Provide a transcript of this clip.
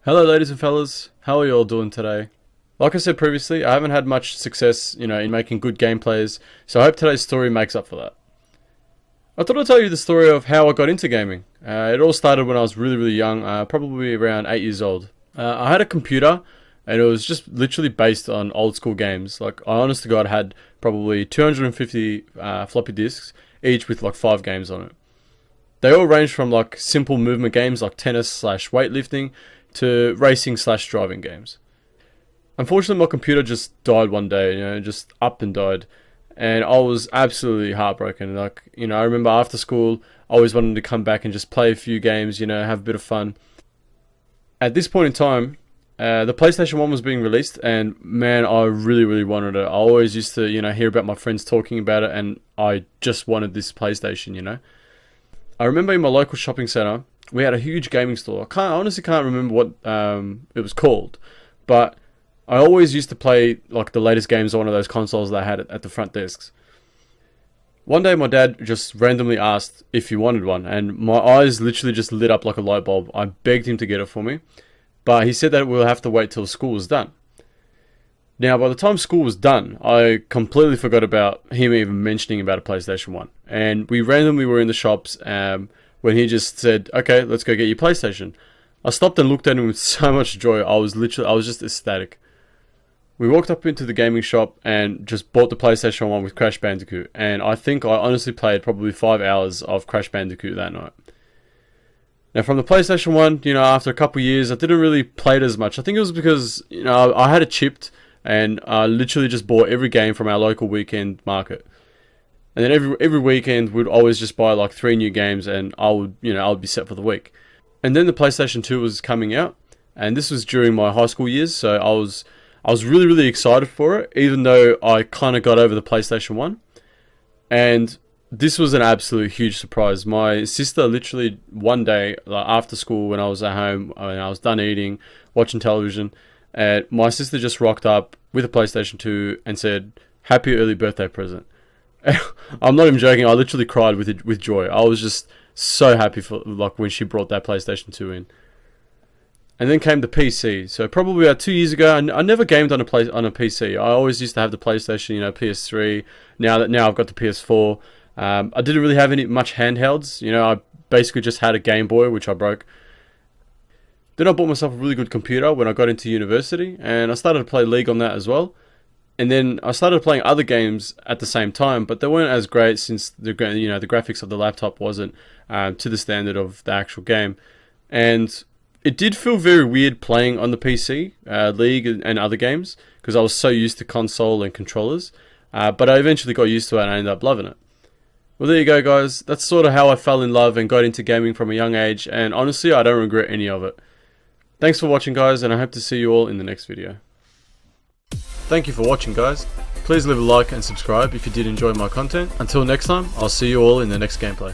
Hello ladies and fellas, how are you all doing today? Like I said previously, I haven't had much success, in making good gameplays, so I hope today's story makes up for that. I thought I'd tell you the story of how I got into gaming. It all started when I was really young, probably around 8 years old. I had a computer, and it was just literally based on old school games. Like, I honest to God had probably 250 floppy disks, each with like 5 games on it. They all ranged from like simple movement games like tennis/weightlifting to racing/driving games. Unfortunately, my computer just died one day, just up and died. And I was absolutely heartbroken. Like, I remember after school, I always wanted to come back and just play a few games, have a bit of fun. At this point in time, the PlayStation 1 was being released, and man, I really wanted it. I always used to, hear about my friends talking about it, and I just wanted this PlayStation. I remember in my local shopping centre, we had a huge gaming store. I honestly can't remember what it was called, but I always used to play like the latest games on one of those consoles that I had at the front desks. One day my dad just randomly asked if you wanted one, and my eyes literally just lit up like a light bulb. I begged him to get it for me, but he said that we'll have to wait till school was done. Now, by the time school was done, I completely forgot about him even mentioning about a PlayStation 1. And we randomly were in the shops when he just said, okay, let's go get your PlayStation. I stopped and looked at him with so much joy. I was just ecstatic. We walked up into the gaming shop and just bought the PlayStation 1 with Crash Bandicoot. And I think I honestly played probably 5 hours of Crash Bandicoot that night. Now, from the PlayStation 1, after a couple of years, I didn't really play it as much. I think it was because, I had it chipped, and I literally just bought every game from our local weekend market. And then every weekend, we'd always just buy like 3 new games, and I would be set for the week. And then the PlayStation 2 was coming out, and this was during my high school years, so I was really excited for it, even though I kind of got over the PlayStation 1. And this was an absolute huge surprise. My sister literally one day, like after school, when I was at home, and I was done eating, watching television, and my sister just rocked up with a PlayStation 2 and said, "Happy early birthday present." I'm not even joking. I literally cried with joy. I was just so happy for like when she brought that PlayStation 2 in. And then came the PC. So probably about 2 years ago, I never gamed on a PC. I always used to have the PlayStation, PS3. Now I've got the PS4. I didn't really have much handhelds. I basically just had a Game Boy, which I broke. Then I bought myself a really good computer when I got into university, and I started to play League on that as well. And then I started playing other games at the same time, but they weren't as great since the graphics of the laptop wasn't to the standard of the actual game. And it did feel very weird playing on the PC, League and other games, because I was so used to console and controllers. But I eventually got used to it and I ended up loving it. Well, there you go, guys. That's sort of how I fell in love and got into gaming from a young age, and honestly, I don't regret any of it. Thanks for watching, guys, and I hope to see you all in the next video. Thank you for watching, guys. Please leave a like and subscribe if you did enjoy my content. Until next time, I'll see you all in the next gameplay.